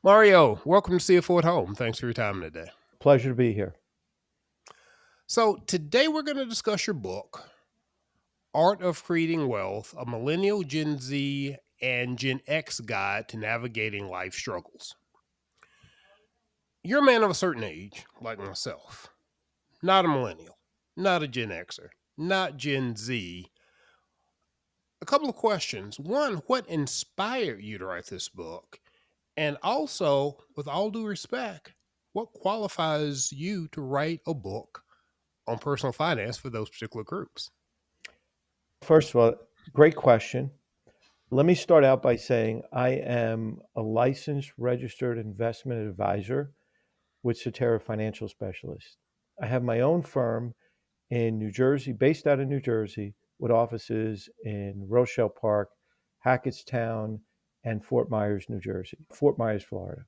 Mario, welcome to CFO at Home. Thanks for your time today. Pleasure to be here. So, today we're going to discuss your book, Art of Creating Wealth, a Millennial, Gen Z, and Gen X Guide to Navigating Life Struggles. You're a man of a certain age, like myself, not a millennial, not a Gen Xer, not Gen Z. A couple of questions. One, what inspired you to write this book? And also, with all due respect, what qualifies you to write a book on personal finance for those particular groups? First of all, great question. Let me start out by saying I am a licensed registered investment advisor with Cetera Financial Specialist. I have my own firm in New Jersey, based out of New Jersey, with offices in Rochelle Park, Hackettstown, and Fort Myers, New Jersey, Fort Myers, Florida.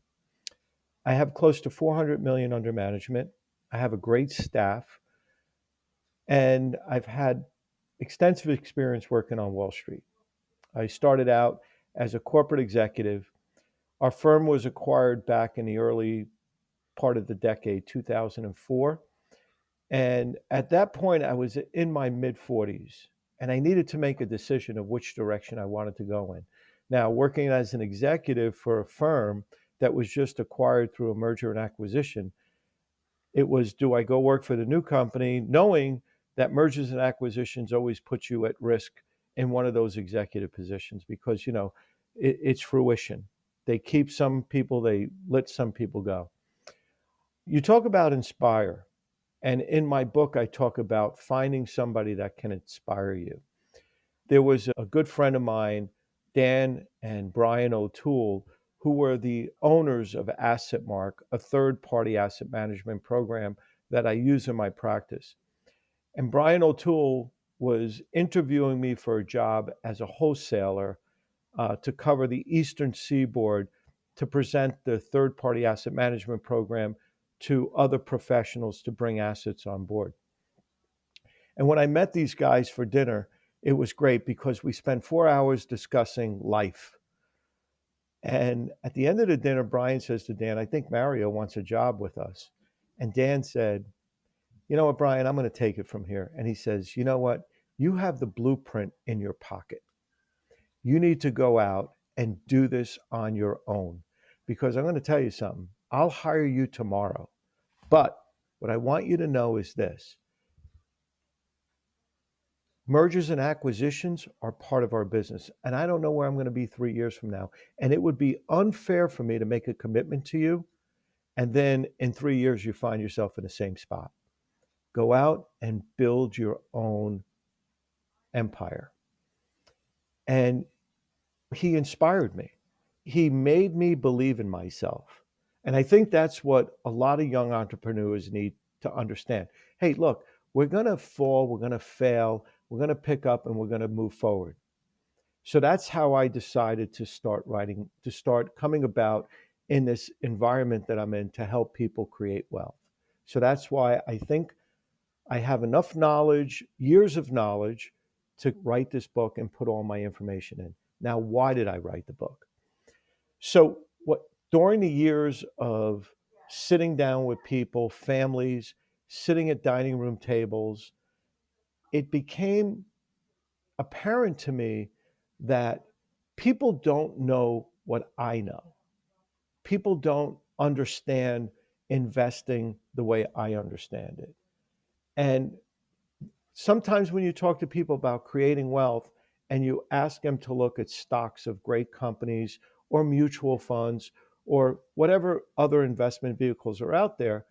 I have close to 400 million under management. I have a great staff, and I've had extensive experience working on Wall Street. I started out as a corporate executive. Our firm was acquired back in the early part of the decade, 2004. And at that point, I was in my mid 40s and I needed to make a decision of which direction I wanted to go in. Now, working as an executive for a firm that was just acquired through a merger and acquisition, it was, do I go work for the new company, knowing that mergers and acquisitions always put you at risk in one of those executive positions because, it's fruition. They keep some people, they let some people go. You talk about inspire. And in my book, I talk about finding somebody that can inspire you. There was a good friend of mine, Dan and Brian O'Toole, who were the owners of AssetMark, a third party asset management program that I use in my practice. And Brian O'Toole was interviewing me for a job as a wholesaler to cover the Eastern Seaboard to present the third party asset management program to other professionals to bring assets on board. And when I met these guys for dinner, it was great because we spent 4 hours discussing life. And at the end of the dinner, Brian says to Dan, I think Mario wants a job with us. And Dan said, you know what, Brian, I'm going to take it from here. And he says, you know what? You have the blueprint in your pocket. You need to go out and do this on your own because I'm going to tell you something. I'll hire you tomorrow. But what I want you to know is this: mergers and acquisitions are part of our business. And I don't know where I'm going to be 3 years from now. And it would be unfair for me to make a commitment to you. And then in 3 years, you find yourself in the same spot. Go out and build your own empire. And he inspired me. He made me believe in myself. And I think that's what a lot of young entrepreneurs need to understand. Hey, look, we're going to fall, we're going to fail, we're going to pick up, and we're going to move forward. So that's how I decided to start writing, to start coming about in this environment that I'm in to help people create wealth. So that's why I think I have enough knowledge, years of knowledge, to write this book and put all my information in. Now, why did I write the book? So, what during the years of sitting down with people, families, sitting at dining room tables, it became apparent to me that people don't know what I know. People don't understand investing the way I understand it. And sometimes when you talk to people about creating wealth and you ask them to look at stocks of great companies or mutual funds or whatever other investment vehicles are out there,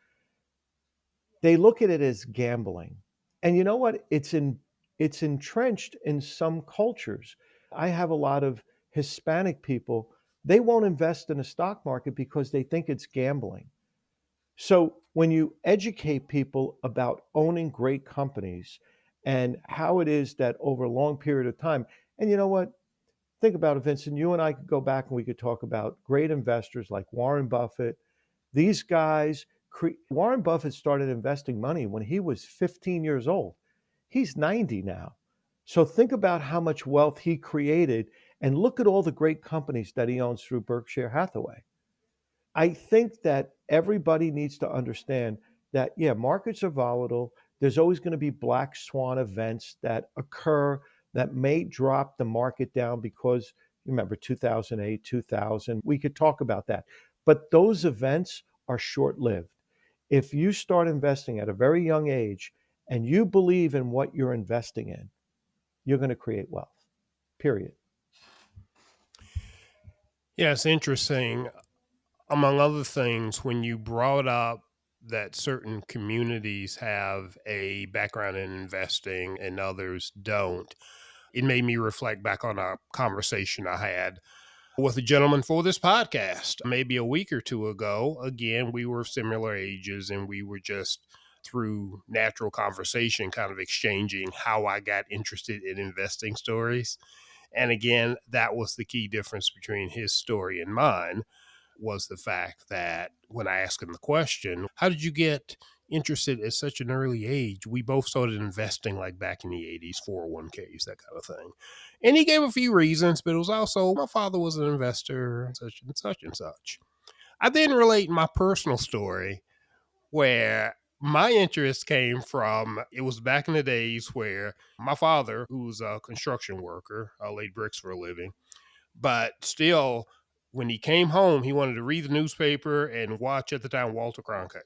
they look at it as gambling. And you know what? It's entrenched in some cultures. I have a lot of Hispanic people, they won't invest in a stock market because they think it's gambling. So when you educate people about owning great companies and how it is that over a long period of time, and you know what? Think about it, Vincent. You and I could go back and we could talk about great investors like Warren Buffett. These guys, Warren Buffett started investing money when he was 15 years old. He's 90 now. So think about how much wealth he created and look at all the great companies that he owns through Berkshire Hathaway. I think that everybody needs to understand that, yeah, markets are volatile. There's always going to be black swan events that occur that may drop the market down because remember 2008, 2000, we could talk about that. But those events are short lived. If you start investing at a very young age and you believe in what you're investing in, you're going to create wealth, period. Yeah, it's interesting. Among other things, when you brought up that certain communities have a background in investing and others don't, it made me reflect back on a conversation I had with a gentleman for this podcast maybe a week or two ago. Again, we were similar ages and we were just through natural conversation kind of exchanging how I got interested in investing stories. And again, that was the key difference between his story and mine was the fact that when I asked him the question, how did you get interested at such an early age? We both started investing like back in the 80s, 401ks, that kind of thing. And he gave a few reasons, but it was also my father was an investor, such and such and such. I then relate my personal story where my interest came from it was back in the days where my father, who was a construction worker, laid bricks for a living, but still, when he came home, he wanted to read the newspaper and watch at the time Walter Cronkite.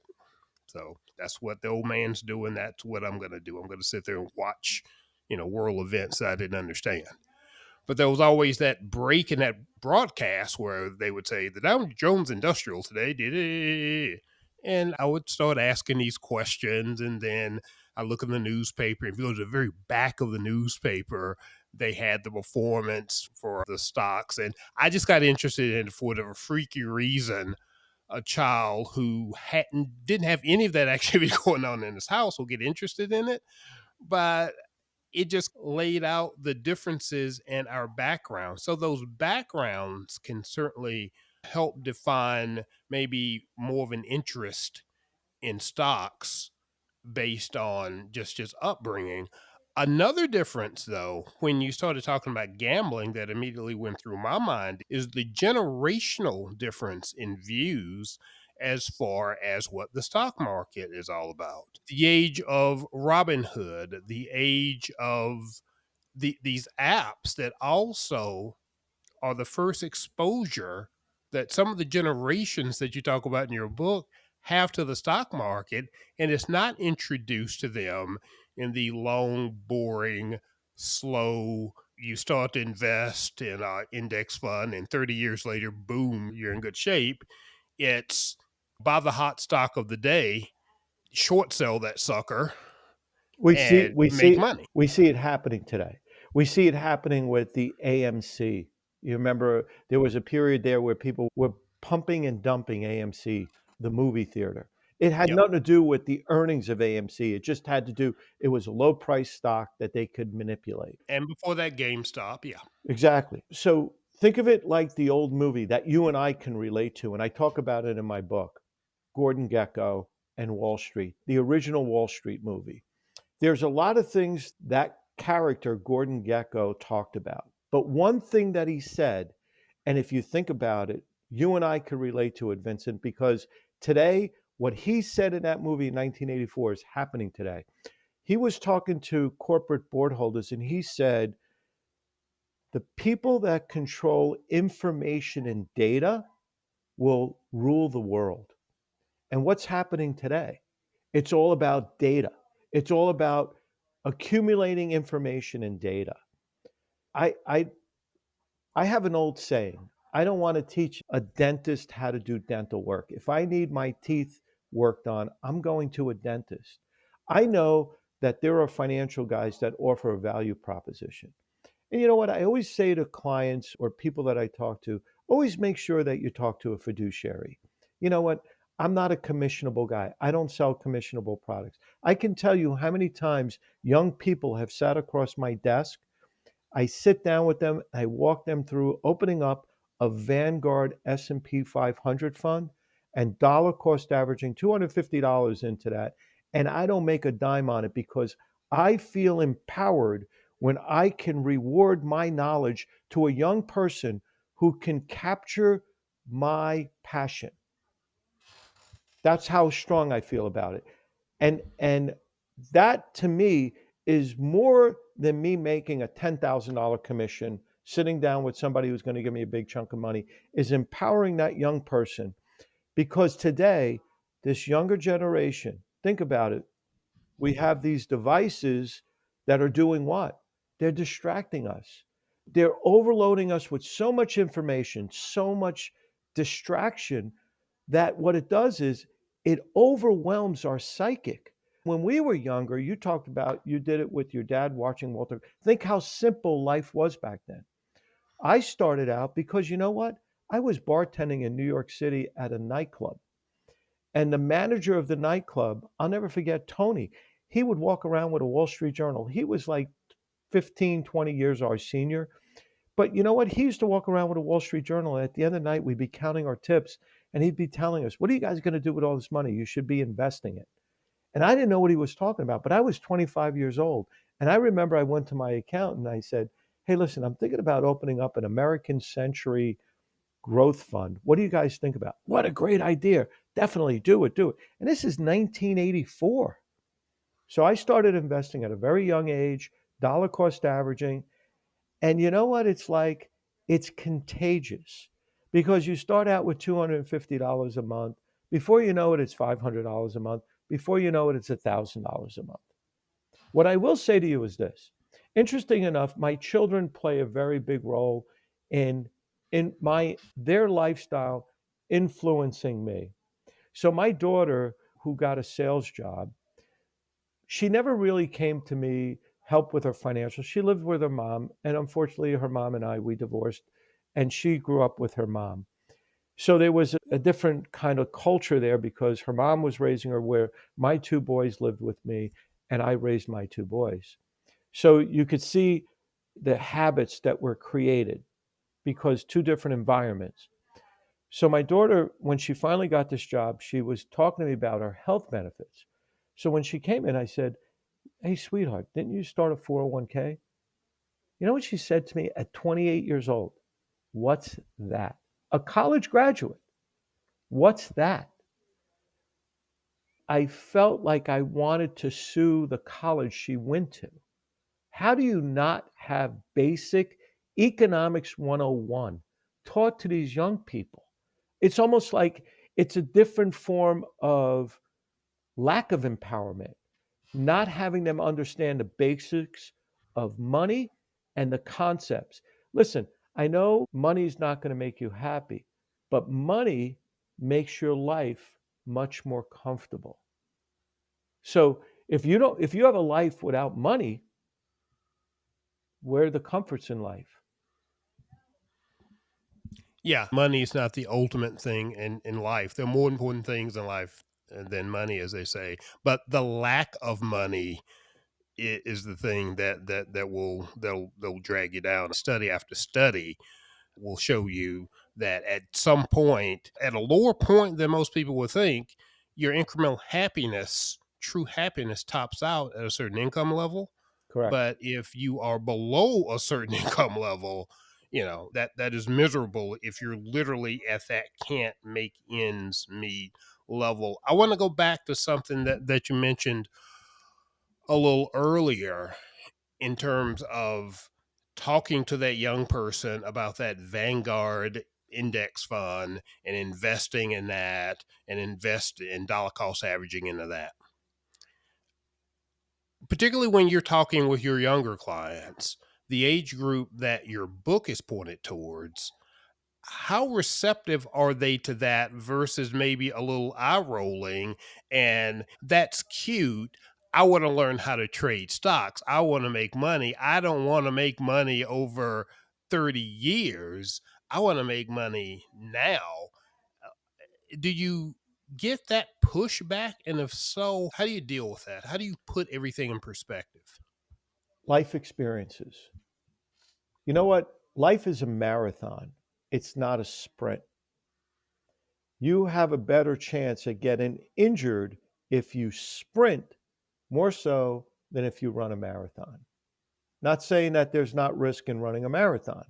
So that's what the old man's doing. That's what I'm going to do. I'm going to sit there and watch, world events that I didn't understand. But there was always that break in that broadcast where they would say the Dow Jones Industrial today did it, and I would start asking these questions, and then I look in the newspaper. If you go to the very back of the newspaper, they had the performance for the stocks, and I just got interested in it for whatever freaky reason. A child who hadn't didn't have any of that activity going on in his house will get interested in it, but it just laid out the differences in our background. So those backgrounds can certainly help define maybe more of an interest in stocks based on just upbringing. Another difference, though, when you started talking about gambling, that immediately went through my mind is the generational difference in views as far as what the stock market is all about. The age of Robinhood, the age of these apps that also are the first exposure that some of the generations that you talk about in your book have to the stock market, and it's not introduced to them in the long, boring, slow. You start to invest in an index fund, and 30 years later, boom, you're in good shape. It's buy the hot stock of the day, short sell that sucker, We see and we make see money. we see it happening today. We see it happening with the AMC. You remember there was a period there where people were pumping and dumping AMC, the movie theater. It had Yep. nothing to do with the earnings of AMC. It just had to do it was a low price stock that they could manipulate. And before that, GameStop. Yeah. Exactly. So think of it like the old movie that you and I can relate to, and I talk about it in my book, Gordon Gekko and Wall Street, the original Wall Street movie. There's a lot of things that character, Gordon Gekko, talked about. But one thing that he said, and if you think about it, you and I could relate to it, Vincent, because today, what he said in that movie in 1984 is happening today. He was talking to corporate board holders and he said, the people that control information and data will rule the world. And what's happening today? It's all about data. It's all about accumulating information and data. I I I have an old saying. I don't want to teach a dentist how to do dental work. If I need my teeth worked on, I'm going to a dentist. I know that there are financial guys that offer a value proposition. And you know what? I always say to clients or people that I talk to, always make sure that you talk to a fiduciary. You know what? I'm not a commissionable guy. I don't sell commissionable products. I can tell you how many times young people have sat across my desk. I sit down with them, I walk them through opening up a Vanguard S&P 500 fund and dollar cost averaging $250 into that, and I don't make a dime on it because I feel empowered when I can reward my knowledge to a young person who can capture my passion. That's how strong I feel about it. And that to me is more than me making a $10,000 commission, sitting down with somebody who's going to give me a big chunk of money, is empowering that young person. Because today, this younger generation, think about it, we have these devices that are doing what? They're distracting us. They're overloading us with so much information, so much distraction, that what it does is it overwhelms our psychic. When we were younger, you talked about you did it with your dad watching Walter. Think how simple life was back then. I started out because you know what? I was bartending in New York City at a nightclub. And the manager of the nightclub, I'll never forget Tony. He would walk around with a Wall Street Journal. He was like 15, 20 years our senior. But you know what? He used to walk around with a Wall Street Journal. And at the end of the night, we'd be counting our tips and he'd be telling us, what are you guys going to do with all this money? You should be investing it. And I didn't know what he was talking about, but I was 25 years old. And I remember I went to my accountant and I said, hey, listen, I'm thinking about opening up an American Century growth fund. What do you guys think about? What a great idea. Definitely do it, do it. And this is 1984. So I started investing at a very young age, dollar cost averaging. And you know what? It's like, it's contagious because you start out with $250 a month. Before you know it, it's $500 a month. Before you know it, it's $1,000 a month. What I will say to you is this. Interesting enough, my children play a very big role in my their lifestyle influencing me. So my daughter, who got a sales job, she never really came to me help with her financials. She lived with her mom, and unfortunately, her mom and I we divorced, and she grew up with her mom. So there was a different kind of culture there because her mom was raising her where my two boys lived with me, and I raised my two boys. So you could see the habits that were created because two different environments. So my daughter, when she finally got this job, she was talking to me about her health benefits. So when she came in, I said, hey, sweetheart, didn't you start a 401k? You know what she said to me at 28 years old? What's that? A college graduate. What's that? I felt like I wanted to sue the college she went to. How do you not have basic economics 101 taught to these young people? It's almost like it's a different form of lack of empowerment, not having them understand the basics of money and the concepts. Listen, I know money is not going to make you happy, but money makes your life much more comfortable. So if you have a life without money, where are the comforts in life? Yeah, money is not the ultimate thing in life. There are more important things in life than money, as they say. But the lack of money is the thing that'll drag you down. Study after study will show you that at some point, at a lower point than most people would think, your incremental happiness, true happiness, tops out at a certain income level. Correct. But if you are below a certain income level, that is miserable if you're literally at that can't make ends meet level. I want to go back to something that you mentioned a little earlier in terms of talking to that young person about that Vanguard index fund and investing in that and invest in dollar cost averaging into that. Particularly when you're talking with your younger clients, the age group that your book is pointed towards, how receptive are they to that versus maybe a little eye rolling and that's cute. I want to learn how to trade stocks. I want to make money. I don't want to make money over 30 years. I want to make money now. Do you get that pushback? And if so, how do you deal with that? How do you put everything in perspective? Life experiences. You know what? Life is a marathon, it's not a sprint. You have a better chance at getting injured if you sprint more so than if you run a marathon. Not saying that there's not risk in running a marathon,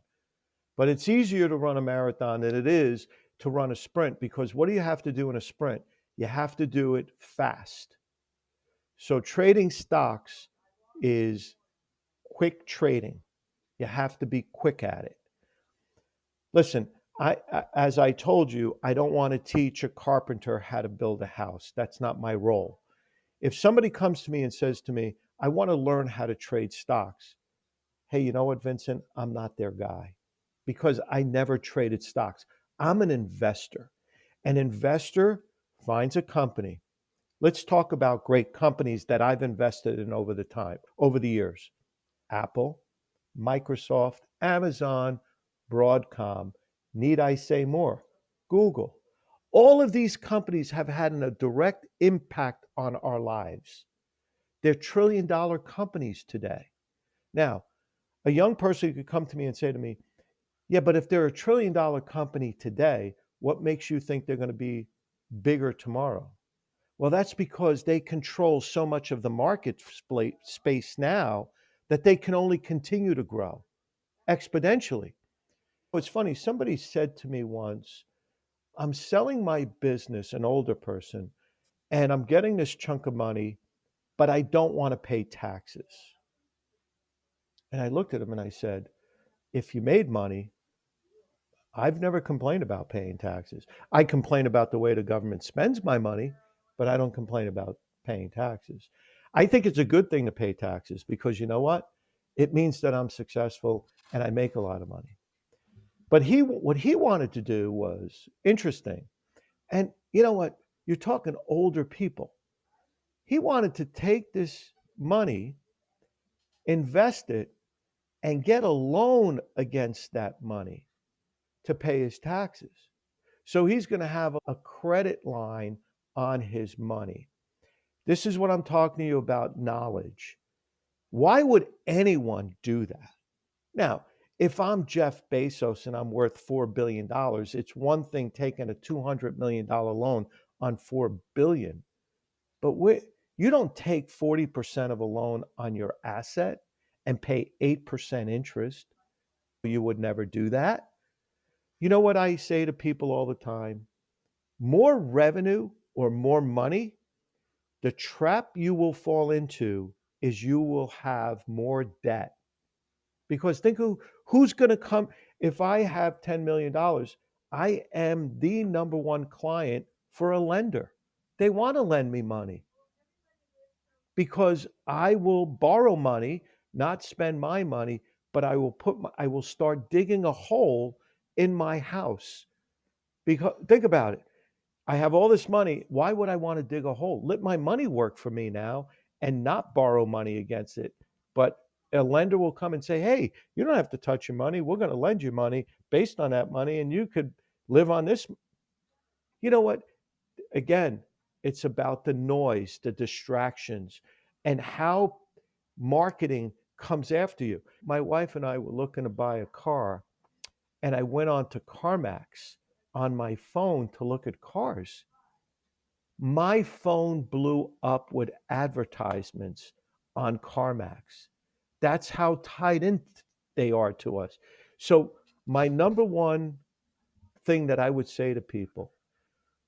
but it's easier to run a marathon than it is to run a sprint because what do you have to do in a sprint? You have to do it fast. So trading stocks is quick trading. You have to be quick at it. Listen, as I told you, I don't want to teach a carpenter how to build a house. That's not my role. If somebody comes to me and says to me, I want to learn how to trade stocks, hey, you know what, Vincent? I'm not their guy because I never traded stocks. I'm an investor. An investor finds a company. Let's talk about great companies that I've invested in over the years. Apple, Microsoft, Amazon, Broadcom. Need I say more? Google. All of these companies have had a direct impact on our lives. They're trillion-dollar companies today. Now, a young person could come to me and say to me, yeah, but if they're a trillion-dollar company today, what makes you think they're going to be bigger tomorrow? Well, that's because they control so much of the market space now that they can only continue to grow exponentially. It's funny, somebody said to me once, I'm selling my business, an older person, and I'm getting this chunk of money, but I don't want to pay taxes. And I looked at him and I said, if you made money, I've never complained about paying taxes. I complain about the way the government spends my money, but I don't complain about paying taxes. I think it's a good thing to pay taxes because you know what? It means that I'm successful and I make a lot of money. But what he wanted to do was interesting. And you know what? You're talking older people. He wanted to take this money, invest it, and get a loan against that money to pay his taxes. So he's going to have a credit line on his money. This is what I'm talking to you about knowledge. Why would anyone do that? Now, if I'm Jeff Bezos and I'm worth $4 billion, it's one thing taking a $200 million loan on $4 billion, but you don't take 40% of a loan on your asset and pay 8% interest. You would never do that. You know what I say to people all the time? More revenue or more money, the trap you will fall into is you will have more debt. Because think who's going to come. If I have $10 million, I am the number one client for a lender. They want to lend me money because I will borrow money, not spend my money, but I will start digging a hole in my house. Because think about it. I have all this money. Why would I want to dig a hole? Let my money work for me now and not borrow money against it. But a lender will come and say, hey, you don't have to touch your money. We're going to lend you money based on that money, and you could live on this. You know what? Again, it's about the noise, the distractions, and how marketing comes after you. My wife and I were looking to buy a car, and I went on to CarMax on my phone to look at cars. My phone blew up with advertisements on CarMax. That's how tied in they are to us. So, my number one thing that I would say to people,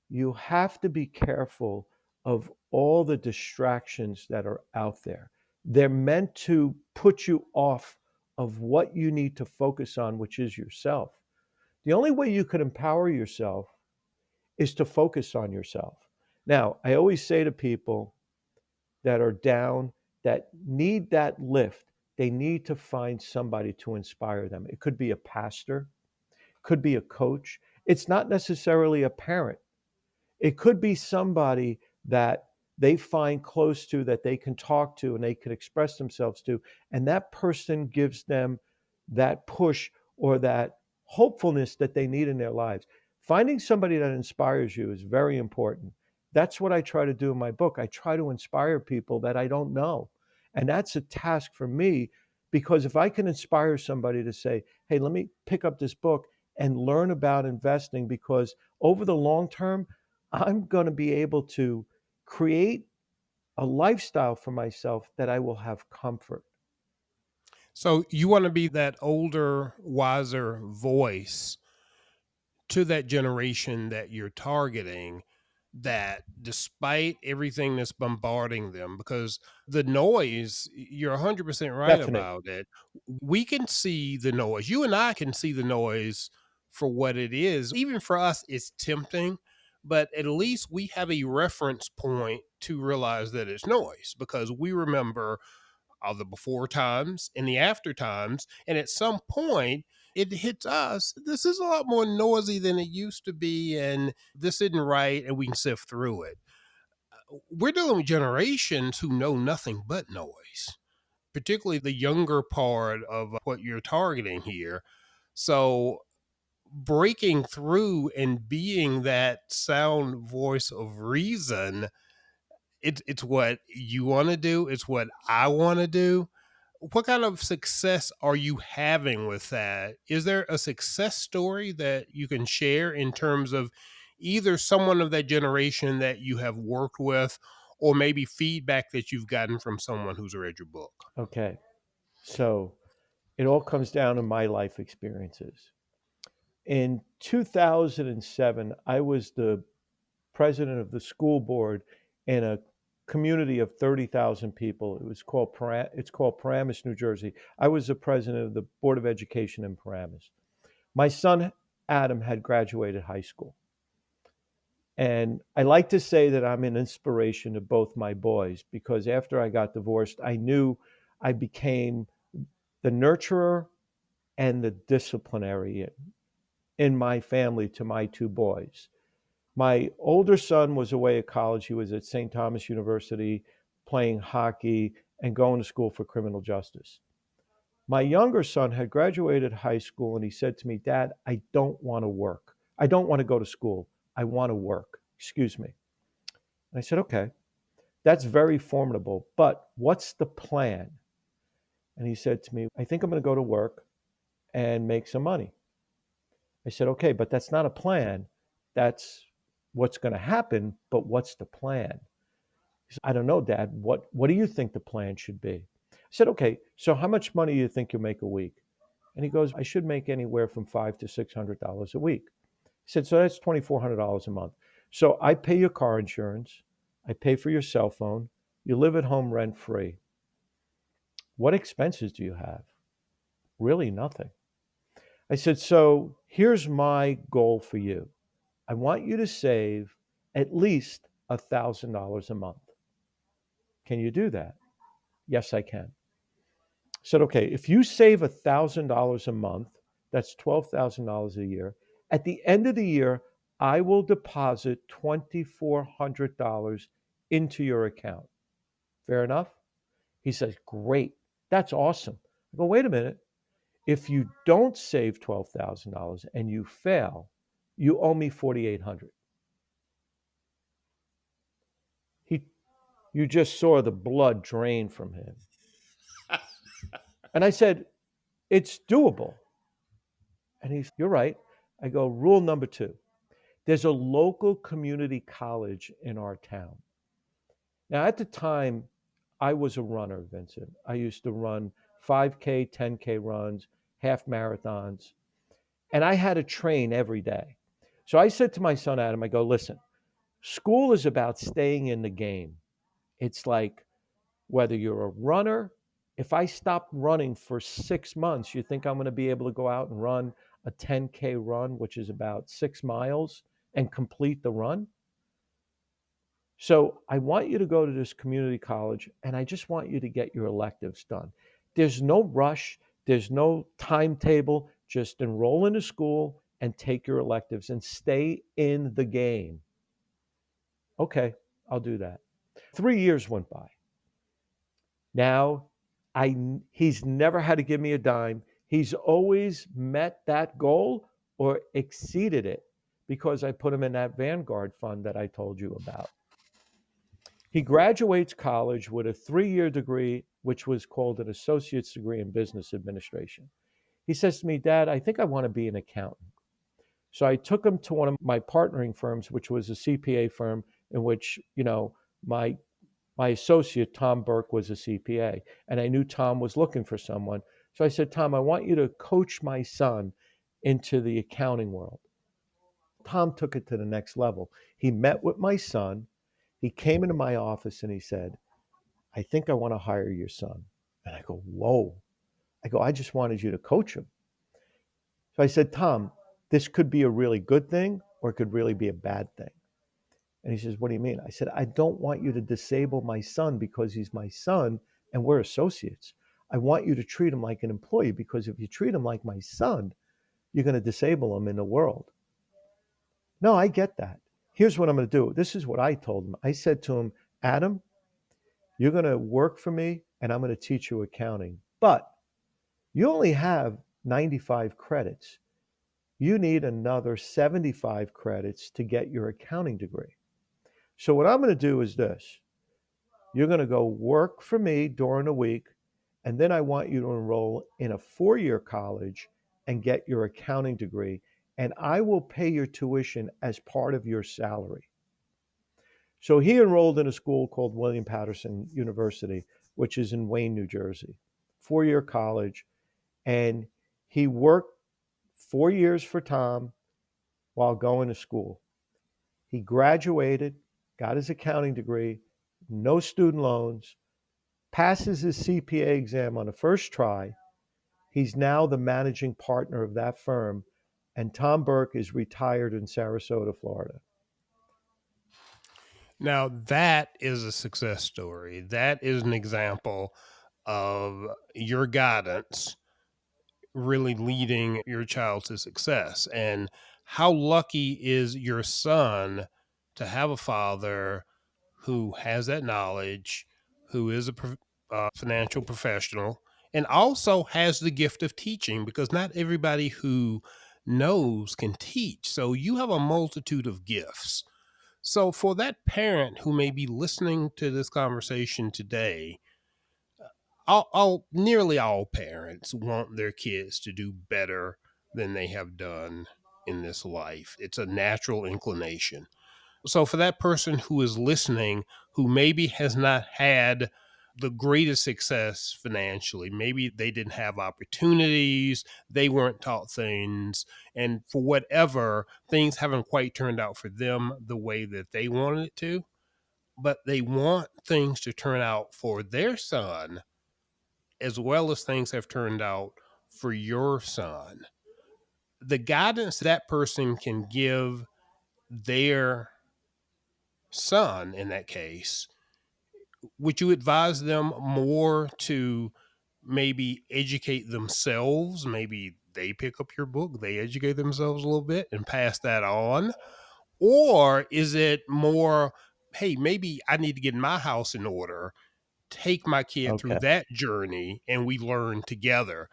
you have to be careful of all the distractions that are out there. They're meant to put you off of what you need to focus on, which is yourself. The only way you can empower yourself is to focus on yourself. Now, I always say to people that are down, that need that lift, they need to find somebody to inspire them. It could be a pastor, could be a coach. It's not necessarily a parent. It could be somebody that they find close to that they can talk to and they can express themselves to. And that person gives them that push or that hopefulness that they need in their lives. Finding somebody that inspires you is very important. That's what I try to do in my book. I try to inspire people that I don't know. And that's a task for me because if I can inspire somebody to say, hey, let me pick up this book and learn about investing because over the long term, I'm going to be able to create a lifestyle for myself that I will have comfort. So you want to be that older, wiser voice to that generation that you're targeting that despite everything that's bombarding them, because the noise, you're 100% right Definite. about it. We can see the noise. You and I can see the noise for what it is. Even for us, it's tempting, but at least we have a reference point to realize that it's noise because we remember all the before times and the after times. And at some point, it hits us. This is a lot more noisy than it used to be, and this isn't right, and we can sift through it. We're dealing with generations who know nothing but noise, particularly the younger part of what you're targeting here. So, breaking through and being that sound voice of reason, it's what you want to do, it's what I want to do. What kind of success are you having with that? Is there a success story that you can share in terms of either someone of that generation that you have worked with, or maybe feedback that you've gotten from someone who's read your book? Okay. So it all comes down to my life experiences. In 2007, I was the president of the school board in a community of 30,000 people. It's called Paramus, New Jersey. I was the president of the Board of Education in Paramus. My son Adam had graduated high school. And I like to say that I'm an inspiration to both my boys because after I got divorced, I knew I became the nurturer and the disciplinarian in my family to my two boys. My older son was away at college. He was at St. Thomas University playing hockey and going to school for criminal justice. My younger son had graduated high school and he said to me, Dad, I don't want to work. I don't want to go to school. I want to work. Excuse me. And I said, okay, that's very formidable, but what's the plan? And he said to me, I think I'm going to go to work and make some money. I said, okay, but that's not a plan. That's what's going to happen, but what's the plan? He said, I don't know, Dad. What do you think the plan should be? I said, okay, so how much money do you think you'll make a week? And he goes, I should make anywhere from $500 to $600 a week. He said, so that's $2,400 a month. So I pay your car insurance, I pay for your cell phone, you live at home rent free. What expenses do you have? Really nothing. I said, so here's my goal for you. I want you to save at least $1,000 a month. Can you do that? Yes, I can. I said, okay, if you save $1,000 a month, that's $12,000 a year. At the end of the year, I will deposit $2,400 into your account. Fair enough? He says, great. That's awesome. I go, wait a minute. If you don't save $12,000 and you fail, you owe me $4,800. He, you just saw the blood drain from him. And I said, it's doable. And he's, you're right. I go, rule number two, there's a local community college in our town. Now, at the time, I was a runner, Vincent. I used to run 5K, 10K runs, half marathons, and I had to train every day. So I said to my son, Adam, I go, listen, school is about staying in the game. It's like whether you're a runner, if I stop running for 6 months, you think I'm going to be able to go out and run a 10K run, which is about 6 miles, and complete the run? So I want you to go to this community college and I just want you to get your electives done. There's no rush, there's no timetable. Just enroll into school and take your electives and stay in the game. Okay, I'll do that. 3 years went by. Now, he's never had to give me a dime. He's always met that goal or exceeded it because I put him in that Vanguard fund that I told you about. He graduates college with a 3 year degree, which was called an associate's degree in business administration. He says to me, Dad, I think I want to be an accountant. So I took him to one of my partnering firms, which was a CPA firm in which, my associate, Tom Burke, was a CPA. And I knew Tom was looking for someone. So I said, Tom, I want you to coach my son into the accounting world. Tom took it to the next level. He met with my son. He came into my office and he said, I think I want to hire your son. And I go, whoa. I go, I just wanted you to coach him. So I said, Tom, this could be a really good thing or it could really be a bad thing. And he says, what do you mean? I said, I don't want you to disable my son because he's my son and we're associates. I want you to treat him like an employee because if you treat him like my son, you're going to disable him in the world. No, I get that. Here's what I'm going to do. This is what I told him. I said to him, Adam, you're going to work for me and I'm going to teach you accounting. But you only have 95 credits. You need another 75 credits to get your accounting degree. So, what I'm going to do is this: you're going to go work for me during the week, and then I want you to enroll in a 4 year college and get your accounting degree, and I will pay your tuition as part of your salary. So, he enrolled in a school called William Patterson University, which is in Wayne, New Jersey, 4 year college, and he worked 4 years for Tom while going to school. He graduated, got his accounting degree, no student loans, passes his CPA exam on the first try. He's now the managing partner of that firm, and Tom Burke is retired in Sarasota, Florida. Now, that is a success story. That is an example of your guidance really leading your child to success. And how lucky is your son to have a father who has that knowledge, who is a financial professional, and also has the gift of teaching, because not everybody who knows can teach. So you have a multitude of gifts. So, for that parent who may be listening to this conversation today, nearly all parents want their kids to do better than they have done in this life. It's a natural inclination. So, for that person who is listening, who maybe has not had the greatest success financially, maybe they didn't have opportunities, they weren't taught things, and for whatever, things haven't quite turned out for them the way that they wanted it to, but they want things to turn out for their son as well as things have turned out for your son. The guidance that person can give their son in that case, would you advise them more to maybe educate themselves? Maybe they pick up your book, they educate themselves a little bit and pass that on? Or is it more, hey, maybe I need to get my house in order, take my kid through Okay. that journey, and we learn together?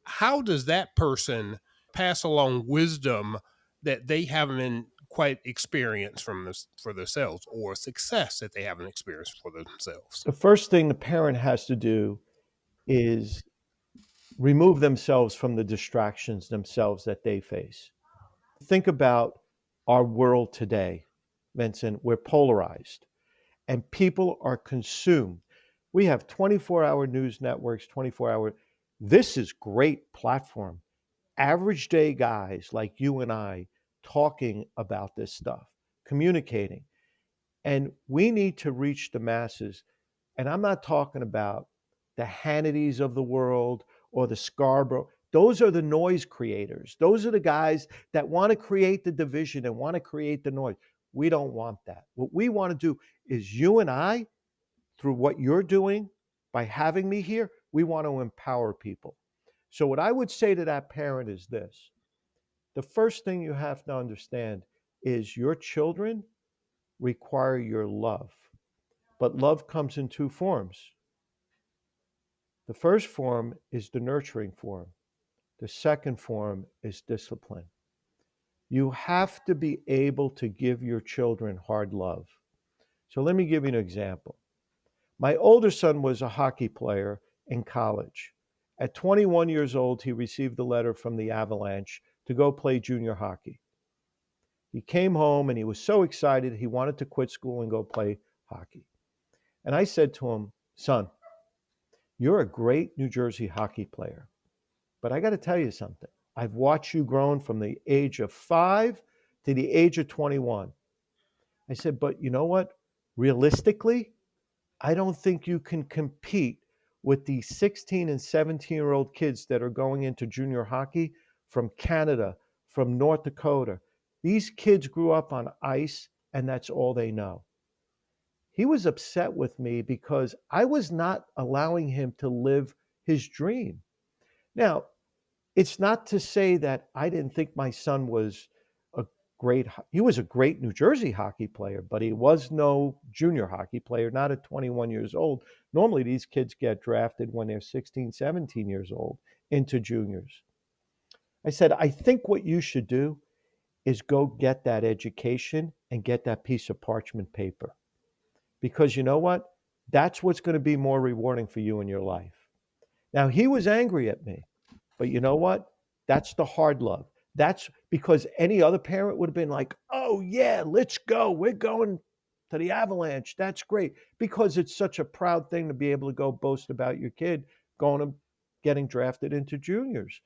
How does that person pass along wisdom that they haven't quite experienced from this for themselves, or success that they haven't experienced for themselves? The first thing the parent has to do is remove themselves from the distractions themselves that they face. Think about our world today, Vincent. We're polarized and people are consumed. We have 24-hour news networks, 24-hour. This is great platform. Average day guys like you and I talking about this stuff, communicating. And we need to reach the masses. And I'm not talking about the Hannitys of the world or the Scarborough. Those are the noise creators. Those are the guys that want to create the division and want to create the noise. We don't want that. What we want to do is you and I, through what you're doing by having me here, we want to empower people. So, what I would say to that parent is this: the first thing you have to understand is your children require your love. But love comes in two forms. The first form is the nurturing form, the second form is discipline. You have to be able to give your children hard love. So let me give you an example. My older son was a hockey player in college. At 21 years old, he received a letter from the Avalanche to go play junior hockey. He came home and he was so excited, he wanted to quit school and go play hockey. And I said to him, son, you're a great New Jersey hockey player, but I got to tell you something. I've watched you grown from the age of 5 to the age of 21. I said, but you know what? Realistically, I don't think you can compete with the 16 and 17-year-old kids that are going into junior hockey from Canada, from North Dakota. These kids grew up on ice, and that's all they know. He was upset with me because I was not allowing him to live his dream. Now, it's not to say that I didn't think my son was a he was a great New Jersey hockey player, but he was no junior hockey player, not at 21 years old. Normally these kids get drafted when they're 16, 17 years old into juniors. I said, I think what you should do is go get that education and get that piece of parchment paper. Because you know what? That's what's going to be more rewarding for you in your life. Now, he was angry at me, but you know what? That's the hard love. That's because any other parent would have been like, oh, yeah, let's go. We're going to the Avalanche. That's great. Because it's such a proud thing to be able to go boast about your kid going to getting drafted into juniors.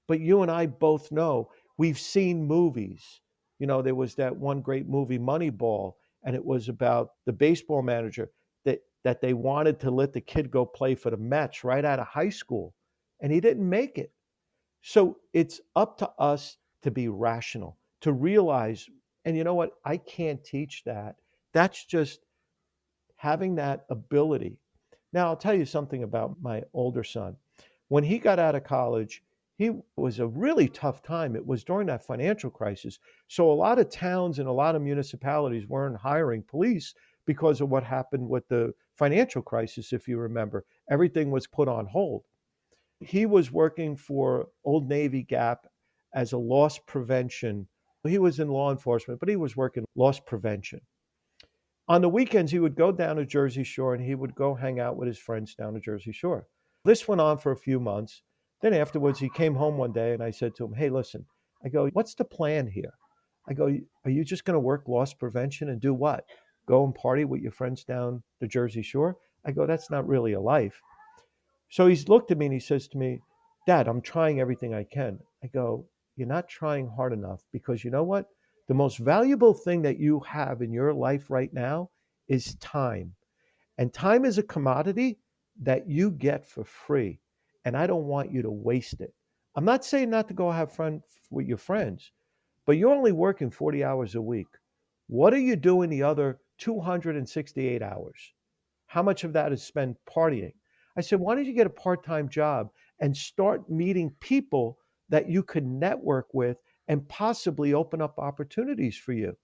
But you and I both know we've seen movies. You know, there was that one great movie, Moneyball, and it was about the baseball manager that they wanted to let the kid go play for the Mets right out of high school, and he didn't make it. So it's up to us to be rational, to realize, and you know what? I can't teach that. That's just having that ability. Now, I'll tell you something about my older son. When he got out of college, he was a really tough time. It was during that financial crisis. So a lot of towns and a lot of municipalities weren't hiring police because of what happened with the financial crisis, if you remember. Everything was put on hold. He was working for Old Navy Gap as a loss prevention. He was in law enforcement, but he was working loss prevention. On the weekends, he would go down to Jersey Shore and he would go hang out with his friends down to Jersey Shore. This went on for a few months. Then afterwards, he came home one day and I said to him, hey, listen, I go, what's the plan here? I go, are you just going to work loss prevention and do what? Go and party with your friends down the Jersey Shore? I go, that's not really a life. So he's looked at me and he says to me, Dad, I'm trying everything I can. I go, you're not trying hard enough because you know what? The most valuable thing that you have in your life right now is time. And time is a commodity that you get for free. And I don't want you to waste it. I'm not saying not to go have fun with your friends, but you're only working 40 hours a week. What are you doing the other 268 hours? How much of that is spent partying? I said, why don't you get a part time job and start meeting people that you could network with and possibly open up opportunities for you?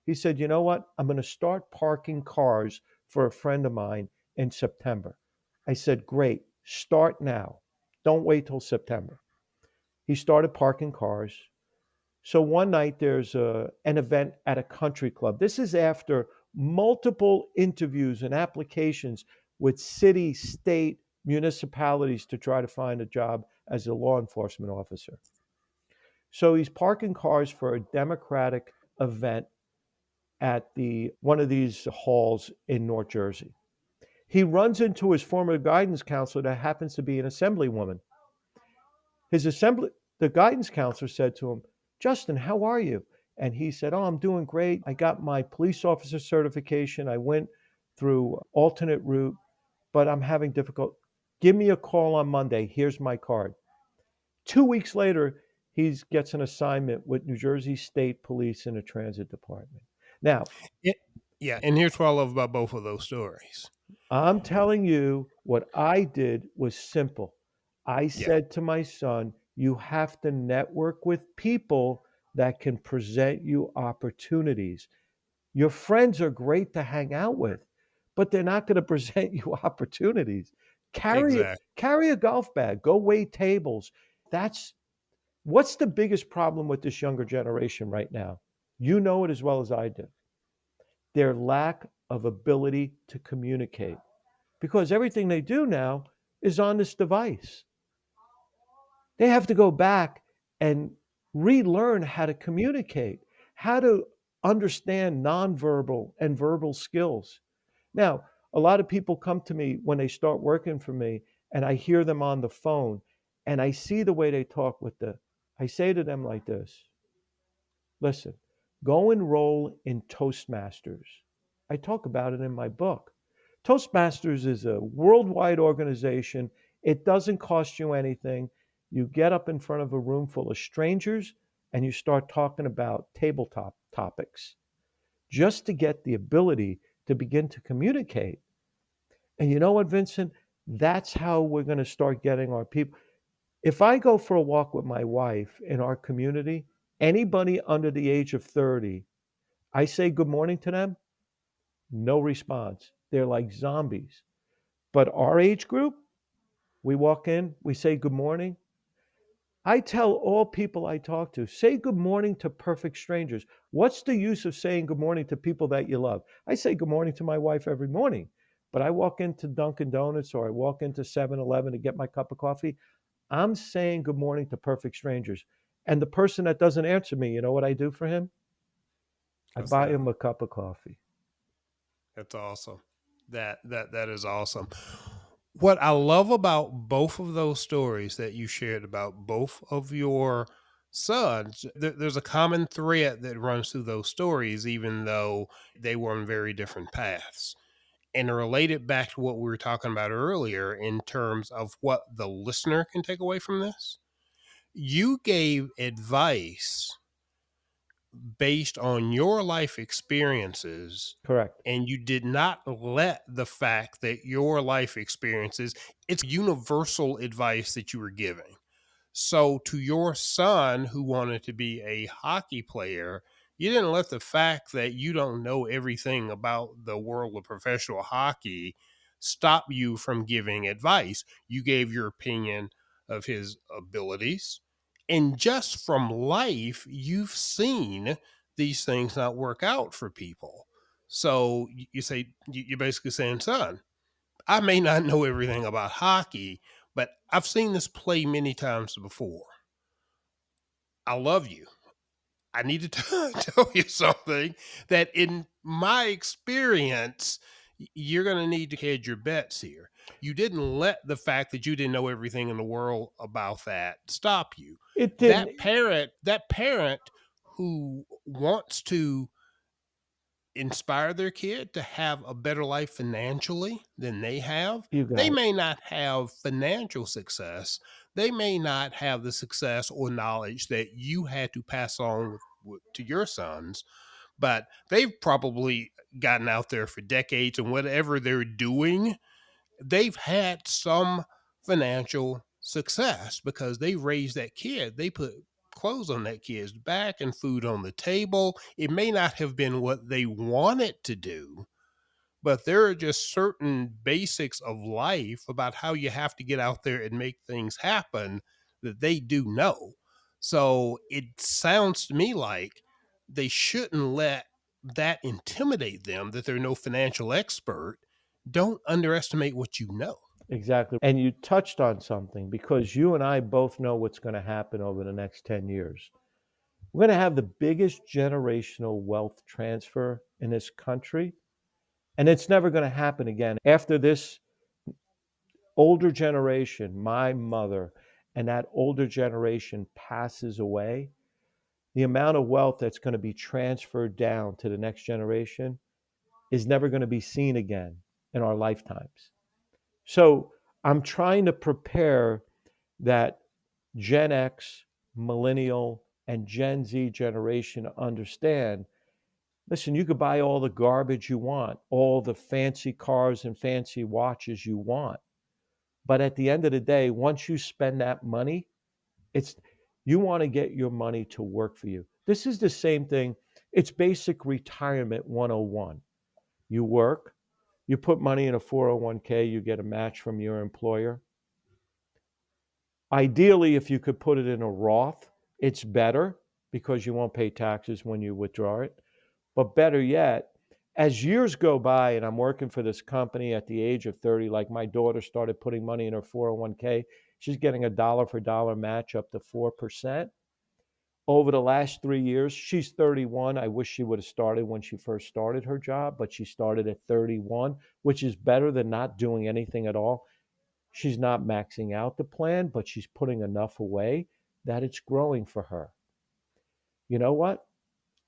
He said, you know what? I'm going to start parking cars for a friend of mine in September. I said, great. Start now. Don't wait till September. He started parking cars. So one night there's an event at a country club. This is after multiple interviews and applications with city, state, municipalities to try to find a job as a law enforcement officer. So he's parking cars for a Democratic event at the one of these halls in North Jersey. He runs into his former guidance counselor that happens to be an assemblywoman. His assembly, the guidance counselor said to him, Justin, how are you? And he said, oh, I'm doing great. I got my police officer certification. I went through alternate route, but I'm having difficult. Give me a call on Monday. Here's my card. 2 weeks later, he gets an assignment with New Jersey State Police in a transit department. Now, It, yeah, and here's what I love about both of those stories. I'm telling you, what I did was simple. I Yeah, said to my son, you have to network with people that can present you opportunities. Your friends are great to hang out with, but they're not going to present you opportunities. exactly. Carry a golf bag, go wait tables. That's what's the biggest problem with this younger generation right now. You know it as well as I do. Their lack of ability to communicate because everything they do now is on this device. They have to go back and relearn how to communicate, how to understand nonverbal and verbal skills. Now, a lot of people come to me when they start working for me, and I hear them on the phone, and I see the way they talk with I say to them like this: listen, Go enroll in Toastmasters. I talk about it in my book. Toastmasters is a worldwide organization. It doesn't cost you anything. You get up in front of a room full of strangers and you start talking about tabletop topics just to get the ability to begin to communicate. And you know what, Vincent? That's how we're going to start getting our people. If I go for a walk with my wife in our community, anybody under the age of 30, I say good morning to them, no response. They're like zombies. But our age group, we walk in, we say good morning. I tell all people I talk to, say good morning to perfect strangers. What's the use of saying good morning to people that you love? I say good morning to my wife every morning, but I walk into Dunkin' Donuts or I walk into 7-Eleven to get my cup of coffee. I'm saying good morning to perfect strangers. And the person that doesn't answer me, you know what I do for him? I What's buy that? him a cup of coffee. That's awesome. That is awesome. What I love about both of those stories that you shared about both of your sons, there's a common thread that runs through those stories, even though they were on very different paths. And relate it back to what we were talking about earlier in terms of what the listener can take away from this. You gave advice based on your life experiences, Correct. and you did not let the fact that your life experiences, it's universal advice that you were giving. So to your son who wanted to be a hockey player, you didn't let the fact that you don't know everything about the world of professional hockey stop you from giving advice. You gave your opinion of his abilities. And just from life, you've seen these things not work out for people. So you say, you're basically saying, son, I may not know everything about hockey, but I've seen this play many times before. I love you. I need to tell you something that, in my experience, you're going to need to hedge your bets here. You didn't let the fact that you didn't know everything in the world about that stop you. It didn't. That parent who wants to inspire their kid to have a better life financially than they have, You they got it. may not have financial success. They may not have the success or knowledge that you had to pass on to your sons, but they've probably gotten out there for decades, and whatever they're doing, they've had some financial success because they raised that kid. They put clothes on that kid's back and food on the table. It may not have been what they wanted to do, but there are just certain basics of life about how you have to get out there and make things happen that they do know. So it sounds to me like they shouldn't let that intimidate them that they're no financial expert. Don't underestimate what you know. Exactly. And you touched on something because you and I both know what's going to happen over the next 10 years. We're going to have the biggest generational wealth transfer in this country, and it's never going to happen again. After this older generation, my mother, and that older generation passes away, the amount of wealth that's going to be transferred down to the next generation is never going to be seen again in our lifetimes. So I'm trying to prepare that Gen X, Millennial, and Gen Z generation understand. Listen, you could buy all the garbage you want, all the fancy cars and fancy watches you want. But at the end of the day, once you spend that money, it's you want to get your money to work for you. This is the same thing. It's basic retirement 101. You work, you put money in a 401k, you get a match from your employer. Ideally, if you could put it in a Roth, it's better because you won't pay taxes when you withdraw it. But better yet, as years go by and I'm working for this company at the age of 30, like my daughter started putting money in her 401k, she's getting a dollar for dollar match up to 4%. Over the last 3 years, she's 31. I wish she would have started when she first started her job, but she started at 31, which is better than not doing anything at all. She's not maxing out the plan, but she's putting enough away that it's growing for her. You know what?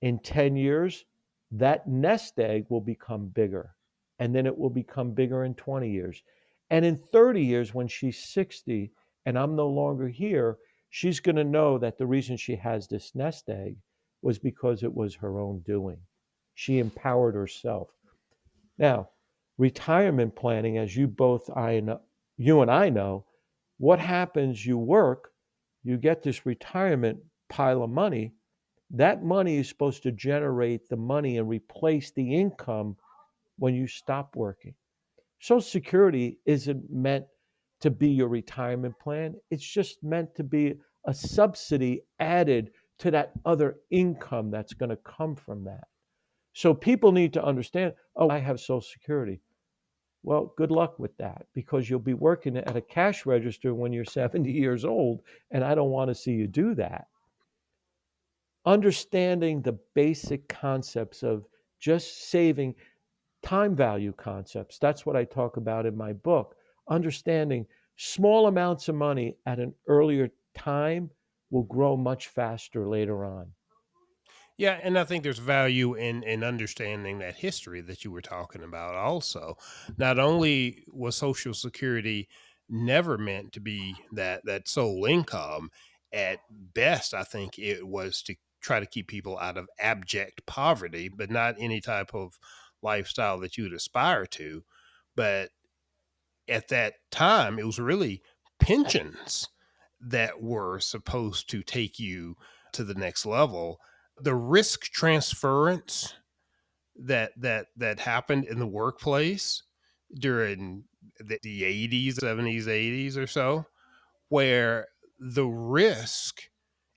In 10 years, that nest egg will become bigger. And then it will become bigger in 20 years. And in 30 years, when she's 60 and I'm no longer here, she's going to know that the reason she has this nest egg was because it was her own doing. She empowered herself. Now, retirement planning, as you and I know, what happens? You work, you get this retirement pile of money. That money is supposed to generate the money and replace the income when you stop working. Social Security isn't meant to be your retirement plan. It's just meant to be a subsidy added to that other income that's going to come from that. So people need to understand, oh, I have Social Security. Well, good luck with that because you'll be working at a cash register when you're 70 years old, and I don't want to see you do that. Understanding the basic concepts of just saving, time value concepts. That's what I talk about in my book. Understanding small amounts of money at an earlier time will grow much faster later on. Yeah, and I think there's value in understanding that history that you were talking about also. Not only was Social Security never meant to be that sole income, at best I think it was to try to keep people out of abject poverty, but not any type of lifestyle that you would aspire to. But at that time, it was really pensions that were supposed to take you to the next level. The risk transference that happened in the workplace during the 80s, 70s, 80s or so, where the risk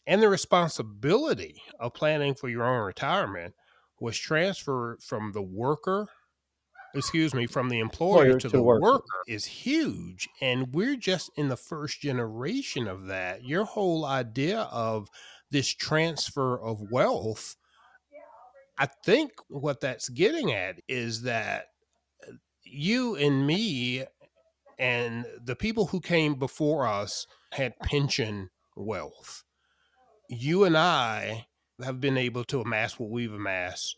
and the responsibility of planning for your own retirement was transferred from the worker, excuse me, from the employer Employer to to the the worker. worker is huge. And we're just in the first generation of that. Your whole idea of this transfer of wealth, I think what that's getting at is that you and me and the people who came before us had pension wealth. You and I have been able to amass what we've amassed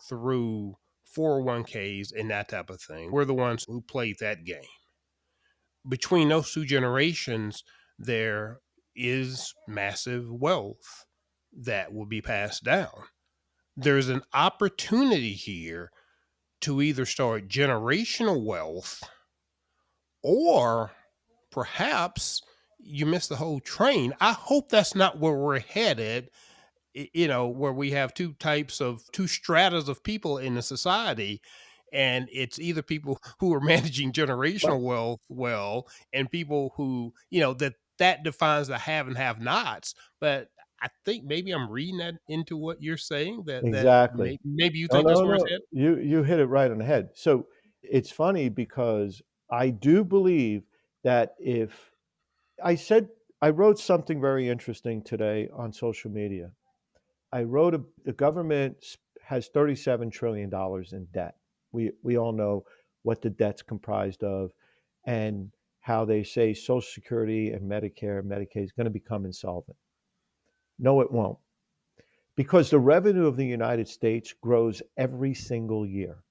through 401ks and that type of thing. We're the ones who played that game. Between those two generations, there is massive wealth that will be passed down. There's an opportunity here to either start generational wealth or perhaps you miss the whole train. I hope that's not where we're headed, where we have two stratas of people in the society. And it's either people who are managing Well, generational wealth well, and people who, that defines the have and have nots. But I think maybe I'm reading that into what you're saying that exactly. maybe you No, think that's no, where it's no. headed. You hit it right on the head. So it's funny because I do believe that if I said I wrote something very interesting today on social media. I wrote the government has $37 trillion in debt. We all know what the debt's comprised of, and how they say Social Security and Medicare and Medicaid is going to become insolvent. No, it won't, because the revenue of the United States grows every single year.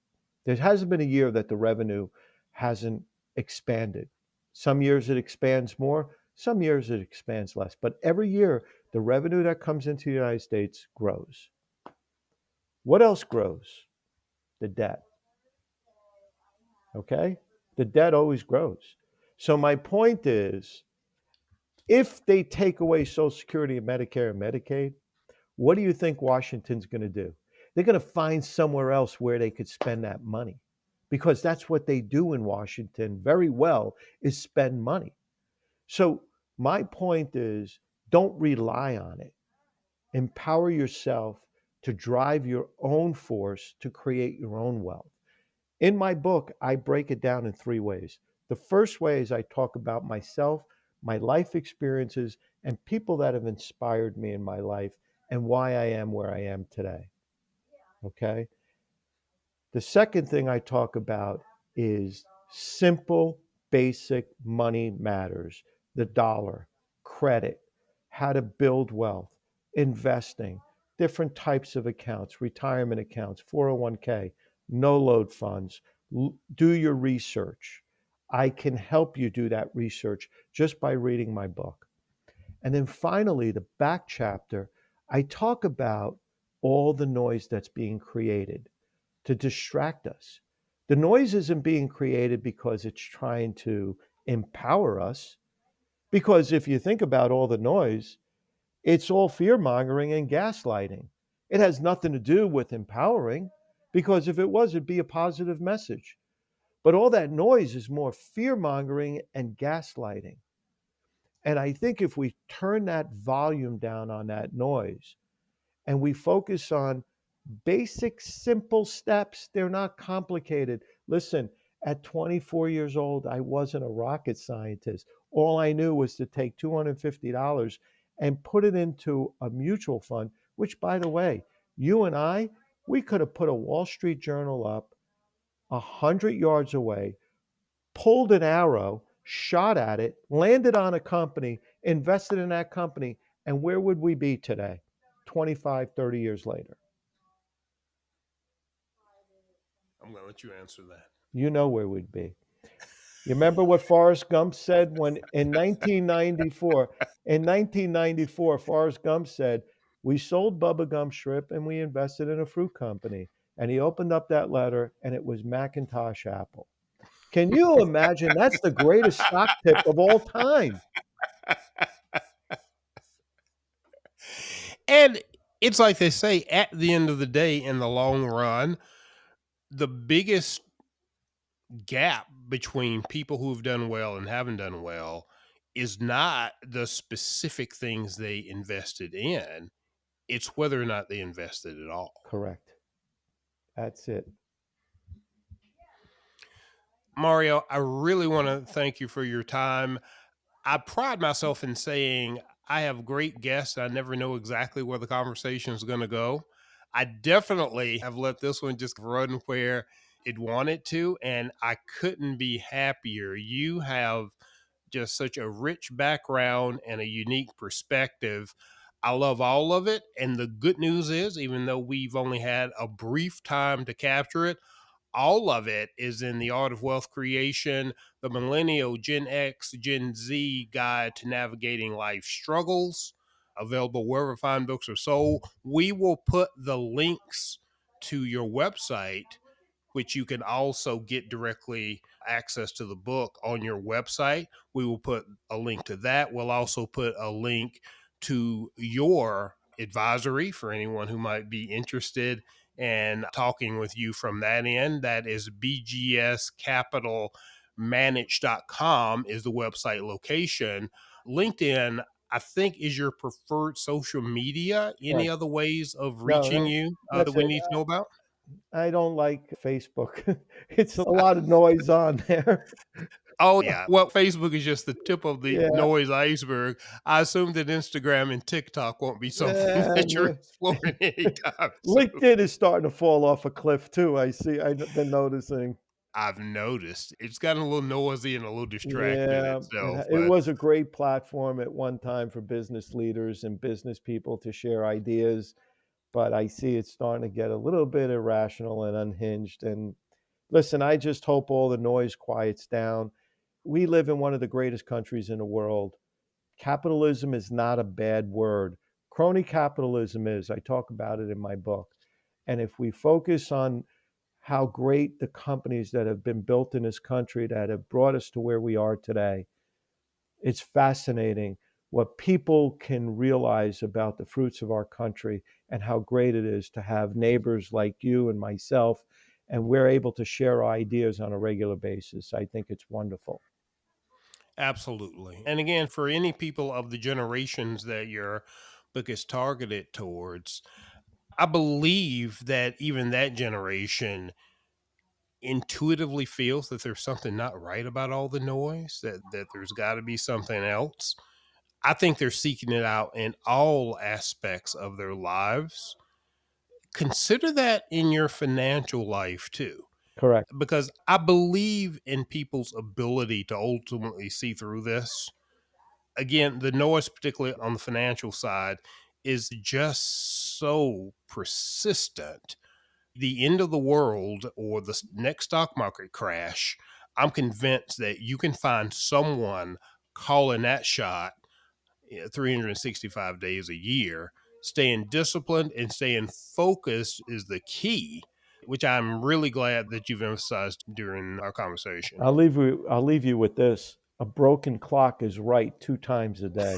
There hasn't been a year that the revenue hasn't expanded. Some years it expands more, some years it expands less. But every year, the revenue that comes into the United States grows. What else grows? The debt. Okay? The debt always grows. So, my point is if they take away Social Security and Medicare and Medicaid, what do you think Washington's going to do? They're going to find somewhere else where they could spend that money, because that's what they do in Washington very well, is spend money. So my point is, don't rely on it. Empower yourself to drive your own force to create your own wealth. In my book, I break it down in three ways. The first way is I talk about myself, my life experiences, and people that have inspired me in my life and why I am where I am today. Okay. The second thing I talk about is simple, basic money matters: the dollar, credit, how to build wealth, investing, different types of accounts, retirement accounts, 401k, no load funds. Do your research. I can help you do that research just by reading my book. And then finally, the back chapter, I talk about all the noise that's being created to distract us. The noise isn't being created because it's trying to empower us. Because if you think about all the noise, it's all fear mongering and gaslighting. It has nothing to do with empowering, because if it was, it'd be a positive message. But all that noise is more fear mongering and gaslighting. And I think if we turn that volume down on that noise and we focus on basic, simple steps, they're not complicated. Listen, at 24 years old, I wasn't a rocket scientist. All I knew was to take $250 and put it into a mutual fund, which, by the way, you and I, we could have put a Wall Street Journal up 100 yards away, pulled an arrow, shot at it, landed on a company, invested in that company, and where would we be today, 25, 30 years later? I'm going to let you answer that. You know where we'd be. You remember what Forrest Gump said when in 1994? In 1994, Forrest Gump said, "We sold Bubba Gump Shrimp and we invested in a fruit company." And he opened up that letter and it was Macintosh Apple. Can you imagine? That's the greatest stock tip of all time. And it's like they say, at the end of the day, in the long run, the biggest gap between people who've done well and haven't done well is not the specific things they invested in, it's whether or not they invested at all. Correct. That's it. Mario, I really want to thank you for your time. I pride myself in saying I have great guests. I never know exactly where the conversation is going to go. I definitely have let this one just run where it wanted to, and I couldn't be happier. You have just such a rich background and a unique perspective. I love all of it. And the good news is, even though we've only had a brief time to capture it, all of it is in the art of wealth creation, the Millennial, Gen X, Gen Z guide to navigating life struggles, available wherever fine books are sold. We will put the links to your website, which you can also get directly access to the book on your website. We will put a link to that. We'll also put a link to your advisory for anyone who might be interested in talking with you from that end. That is BGS Capital Manage.com is the website location. LinkedIn, I think, is your preferred social media. Any Right. other ways of No, reaching you that that's we it. need to know about? I don't like Facebook. It's a lot of noise on there. Oh, yeah. Well, Facebook is just the tip of the Yeah. noise iceberg. I assume that Instagram and TikTok won't be something that And you're exploring anytime soon. LinkedIn is starting to fall off a cliff too. I see. I've been noticing. I've noticed. It's gotten a little noisy and a little distracted Yeah, itself, it but was a great platform at one time for business leaders and business people to share ideas, but I see it's starting to get a little bit irrational and unhinged. And listen, I just hope all the noise quiets down. We live in one of the greatest countries in the world. Capitalism is not a bad word. Crony capitalism is. I talk about it in my book. And if we focus on how great the companies that have been built in this country that have brought us to where we are today, it's fascinating what people can realize about the fruits of our country and how great it is to have neighbors like you and myself, and we're able to share ideas on a regular basis. I think it's wonderful. absolutely. And again, for any people of the generations that your book is targeted towards, I believe that even that generation intuitively feels that there's something not right about all the noise, that there's got to be something else. I think they're seeking it out in all aspects of their lives. Consider that in your financial life too, Correct. because I believe in people's ability to ultimately see through this. Again, the noise, particularly on the financial side, is just so persistent. The end of the world or the next stock market crash, I'm convinced that you can find someone calling that shot 365 days a year. Staying disciplined and staying focused is the key, which I'm really glad that you've emphasized during our conversation. I'll leave you with this. A broken clock is right 2 times a day.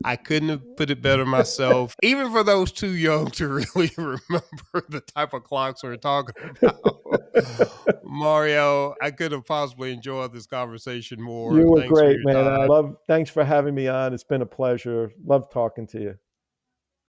I couldn't have put it better myself, even for those too young to really remember the type of clocks we're talking about. Mario, I could have possibly enjoyed this conversation more. You were Thanks for great, your man. time. Thanks for having me on. It's been a pleasure. Love talking to you.